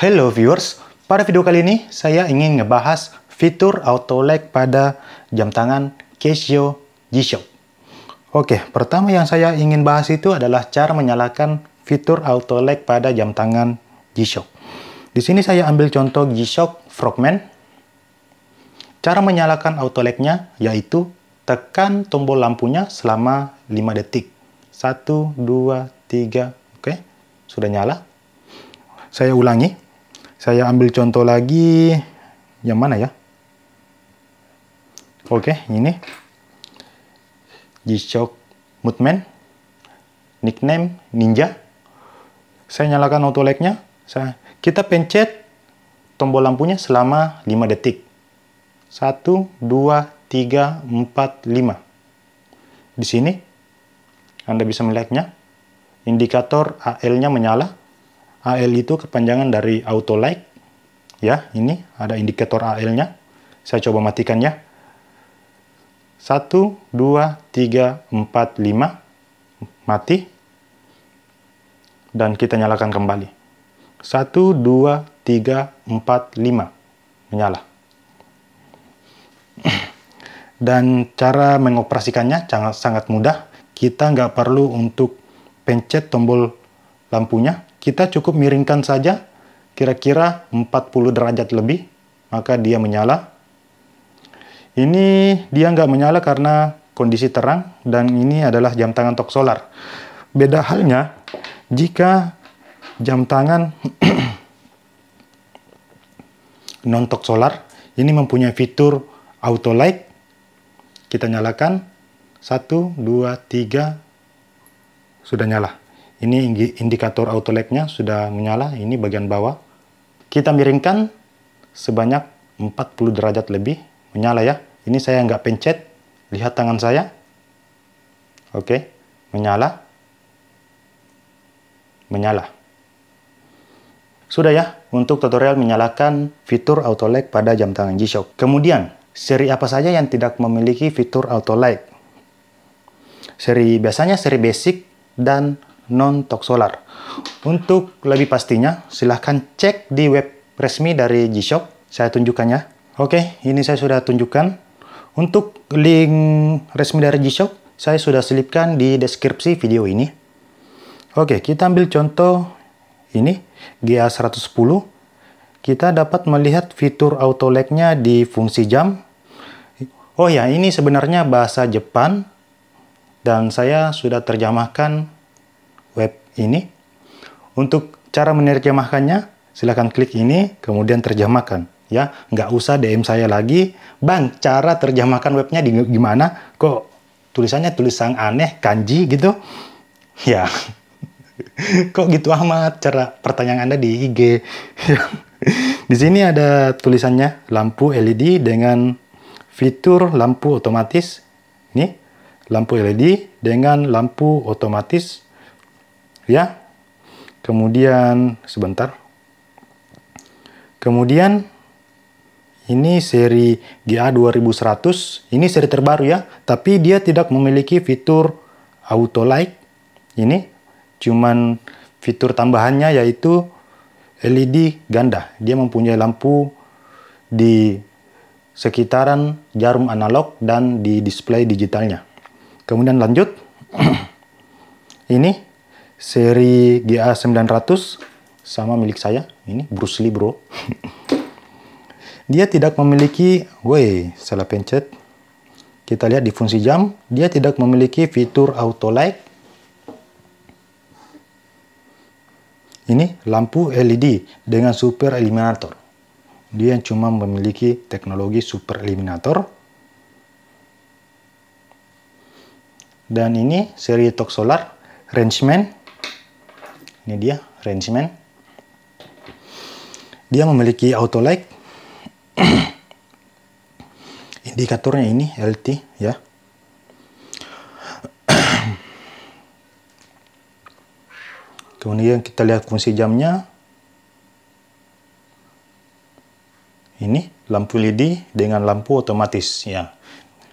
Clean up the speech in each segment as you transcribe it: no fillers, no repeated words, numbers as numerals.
Hello viewers, pada video kali ini saya ingin ngebahas fitur auto lag pada jam tangan Casio G-Shock. Oke, pertama yang saya ingin bahas itu adalah cara menyalakan fitur auto lag pada jam tangan G-Shock. Di sini saya ambil contoh G-Shock Frogman. Cara menyalakan auto lag-nya yaitu tekan tombol lampunya selama 5 detik. 1, 2, 3, oke, sudah nyala. Saya ulangi. Saya ambil contoh lagi. Yang mana ya? Oke, ini. G-Shock Moodman. Nickname Ninja. Saya nyalakan auto lag-nya. Kita pencet tombol lampunya selama 5 detik. 1, 2, 3, 4, 5. Di sini, Anda bisa melihatnya. Indikator AL-nya menyala. AL itu kepanjangan dari auto lag. Ya, ini ada indikator AL-nya. Saya coba matikan ya. 1, 2, 3, 4, 5. Mati. Dan kita nyalakan kembali. 1, 2, 3, 4, 5. Menyala. Dan cara mengoperasikannya sangat mudah. Kita nggak perlu untuk pencet tombol lampunya. Kita cukup miringkan saja kira-kira 40 derajat lebih, maka dia menyala. Ini dia nggak menyala karena kondisi terang, dan ini adalah jam tangan tok solar. Beda halnya jika jam tangan non tok solar, ini mempunyai fitur auto light. Kita nyalakan, 1, 2, 3, sudah nyala. Ini indikator auto lag-nya sudah menyala, ini bagian bawah. Kita miringkan sebanyak 40 derajat lebih, menyala ya. Ini saya nggak pencet, lihat tangan saya. Oke, menyala. Menyala. Sudah ya, untuk tutorial menyalakan fitur auto lag pada jam tangan G-Shock. Kemudian, seri apa saja yang tidak memiliki fitur auto lag? Biasanya seri basic dan non tok solar. Untuk lebih pastinya, silahkan cek di web resmi dari G-Shock. Saya tunjukkannya. Oke, ini saya sudah tunjukkan. Untuk link resmi dari G-Shock, saya sudah selipkan di deskripsi video ini. Oke, kita ambil contoh ini, GA110. Kita dapat melihat fitur auto lag-nya di fungsi jam. Oh ya, ini sebenarnya bahasa Jepang, dan saya sudah terjemahkan web ini. Untuk cara menerjemahkannya, silahkan klik ini, kemudian terjemahkan. Ya, nggak usah DM saya lagi, Bang, cara terjemahkan webnya gimana? Kok tulisannya tulisan aneh, kanji gitu? Ya, kok gitu amat cara pertanyaan Anda di IG. Di sini ada tulisannya, lampu LED dengan fitur lampu otomatis. Nih, lampu LED dengan lampu otomatis. Ya, kemudian sebentar. Kemudian ini seri GA2100. Ini seri terbaru ya, tapi dia tidak memiliki fitur auto light. Ini cuman fitur tambahannya yaitu LED ganda. Dia mempunyai lampu di sekitaran jarum analog dan di display digitalnya. Kemudian lanjut. Ini seri GA900 sama milik saya. Ini Bruce Lee bro. Dia tidak memiliki, salah pencet. Kita lihat di fungsi jam, dia tidak memiliki fitur auto light. Ini lampu LED dengan super eliminator. Dia cuma memiliki teknologi super eliminator. Dan ini seri tok solar Rangeman. Ini dia Rangeman. Dia memiliki auto light. Indikatornya ini LT ya. Kemudian kita lihat fungsi jamnya. Ini lampu LED dengan lampu otomatis ya.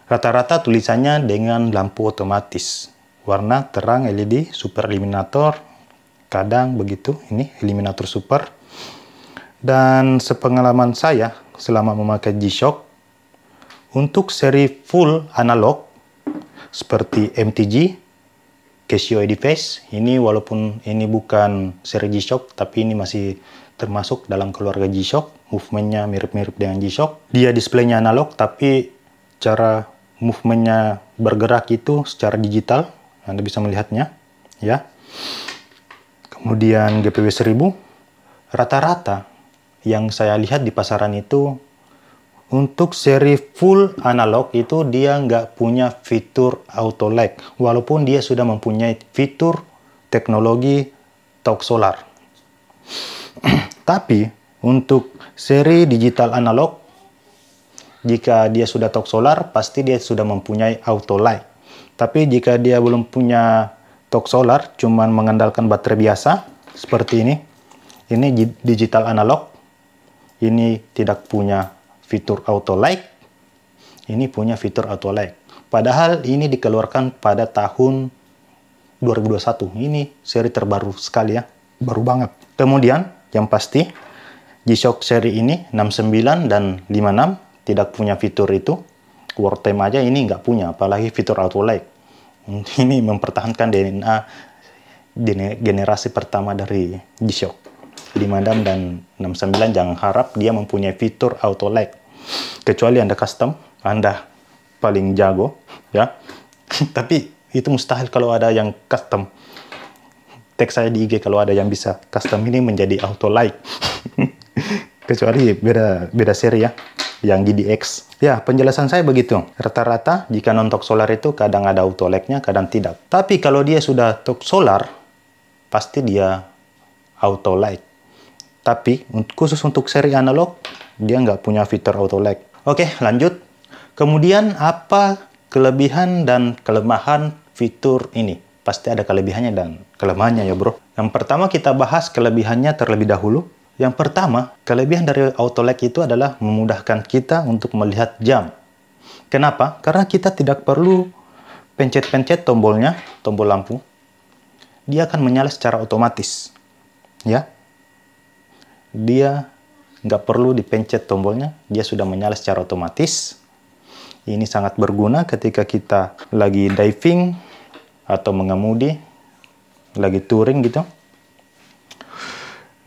Rata-rata tulisannya dengan lampu otomatis. Warna terang LED super eliminator. Kadang begitu, ini eliminator super. Dan sepengalaman saya selama memakai G-Shock, untuk seri full analog seperti MTG, Casio Edifice, ini walaupun ini bukan seri G-Shock, tapi ini masih termasuk dalam keluarga G-Shock. Movementnya mirip-mirip dengan G-Shock. Dia displaynya analog, tapi cara movementnya bergerak itu secara digital. Anda bisa melihatnya, ya. Kemudian GPW 1000, rata-rata yang saya lihat di pasaran itu untuk seri full analog itu dia nggak punya fitur auto lag, walaupun dia sudah mempunyai fitur teknologi torque solar. Tapi untuk seri digital analog, jika dia sudah torque solar, pasti dia sudah mempunyai auto lag. Tapi jika dia belum punya torque solar, cuman mengandalkan baterai biasa seperti ini digital analog, ini tidak punya fitur auto lag, ini punya fitur auto lag. Padahal ini dikeluarkan pada tahun 2021. Ini seri terbaru sekali ya, baru banget. Kemudian yang pasti G-Shock seri ini 69 dan 56 tidak punya fitur itu. Wartime aja ini nggak punya, apalagi fitur auto lag. Ini mempertahankan DNA generasi pertama dari G-Shock 56 dan 69. Jangan harap dia mempunyai fitur auto lag, kecuali Anda custom, Anda paling jago ya. Tapi itu mustahil kalau ada yang custom. Tag saya di IG kalau ada yang bisa custom ini menjadi auto lag. Kecuali beda seri ya, yang GDX. Ya, penjelasan saya begitu. Rata-rata jika non-torque solar itu kadang ada auto lag-nya, kadang tidak. Tapi kalau dia sudah torque solar, pasti dia auto lag. Tapi khusus untuk seri analog, dia nggak punya fitur auto lag. Oke, lanjut. Kemudian apa kelebihan dan kelemahan fitur ini? Pasti ada kelebihannya dan kelemahannya ya bro. Yang pertama kita bahas kelebihannya terlebih dahulu. Yang pertama, kelebihan dari auto lag itu adalah memudahkan kita untuk melihat jam. Kenapa? Karena kita tidak perlu pencet-pencet tombolnya, tombol lampu. Dia akan menyala secara otomatis. Ya. Dia nggak perlu dipencet tombolnya, dia sudah menyala secara otomatis. Ini sangat berguna ketika kita lagi diving atau mengemudi, lagi touring gitu.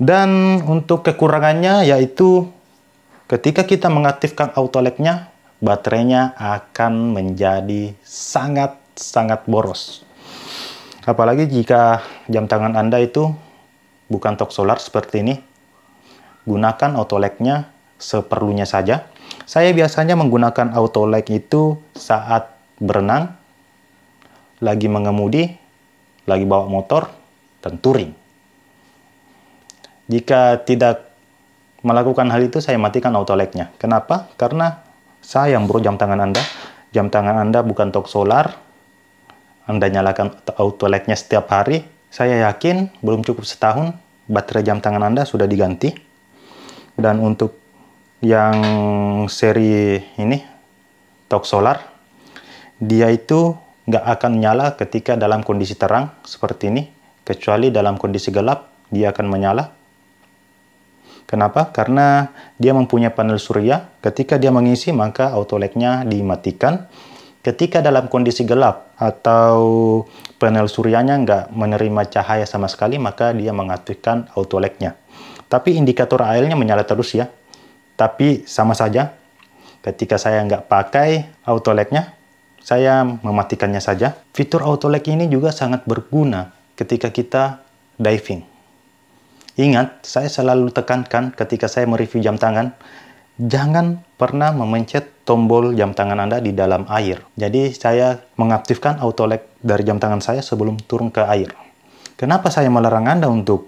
Dan untuk kekurangannya yaitu ketika kita mengaktifkan auto lag-nya, baterainya akan menjadi sangat boros. Apalagi jika jam tangan Anda itu bukan torque solar seperti ini. Gunakan auto lag-nya seperlunya saja. Saya biasanya menggunakan auto lag itu saat berenang, lagi mengemudi, lagi bawa motor, dan touring. Jika tidak melakukan hal itu, saya matikan auto lag-nya. Kenapa? Karena sayang bro jam tangan Anda. Jam tangan Anda bukan torque solar. Anda nyalakan auto lag-nya setiap hari. Saya yakin belum cukup setahun, baterai jam tangan Anda sudah diganti. Dan untuk yang seri ini, torque solar, dia itu nggak akan nyala ketika dalam kondisi terang seperti ini. Kecuali dalam kondisi gelap, dia akan menyala. Kenapa? Karena dia mempunyai panel surya. Ketika dia mengisi, maka auto lag-nya dimatikan. Ketika dalam kondisi gelap atau panel suryanya nggak menerima cahaya sama sekali, maka dia mengaktifkan auto lag-nya. Tapi indikator AL-nya menyala terus ya. Tapi sama saja. Ketika saya nggak pakai auto lag-nya, saya mematikannya saja. Fitur auto lag ini juga sangat berguna ketika kita diving. Ingat, saya selalu tekankan ketika saya mereview jam tangan, jangan pernah memencet tombol jam tangan Anda di dalam air. Jadi saya mengaktifkan auto lag dari jam tangan saya sebelum turun ke air. Kenapa saya melarang Anda untuk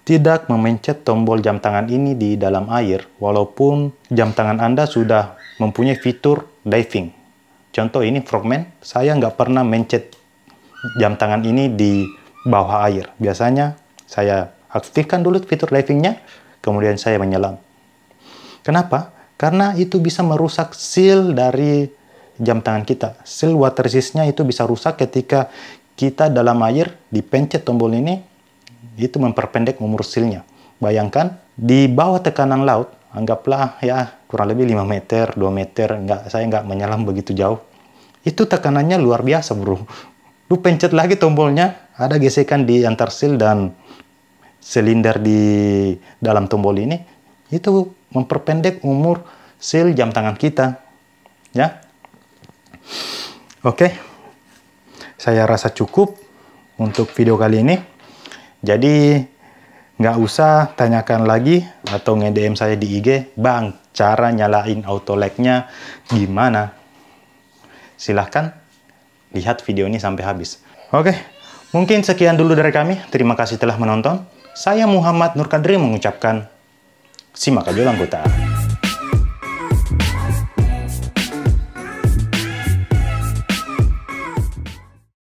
tidak memencet tombol jam tangan ini di dalam air, walaupun jam tangan Anda sudah mempunyai fitur diving. Contoh ini frogman, saya nggak pernah mencet jam tangan ini di bawah air. Biasanya saya aktifkan dulu fitur divingnya, kemudian saya menyelam. Kenapa? Karena itu bisa merusak seal dari jam tangan kita. Seal water resistnya itu bisa rusak ketika kita dalam air, dipencet tombol ini, itu memperpendek umur sealnya. Bayangkan, di bawah tekanan laut, anggaplah ya kurang lebih 5 meter, 2 meter, saya nggak menyelam begitu jauh. Itu tekanannya luar biasa, bro. Lu pencet lagi tombolnya, ada gesekan di antar seal dan silinder di dalam tombol ini. Itu memperpendek umur seal jam tangan kita. Ya. Oke. Saya rasa cukup untuk video kali ini. Jadi, nggak usah tanyakan lagi atau nge-DM saya di IG, Bang, cara nyalain auto lag-nya gimana? Silahkan lihat video ini sampai habis. Oke, mungkin sekian dulu dari kami. Terima kasih telah menonton. Saya Muhammad Nur Kadri mengucapkan, simak aja anggota.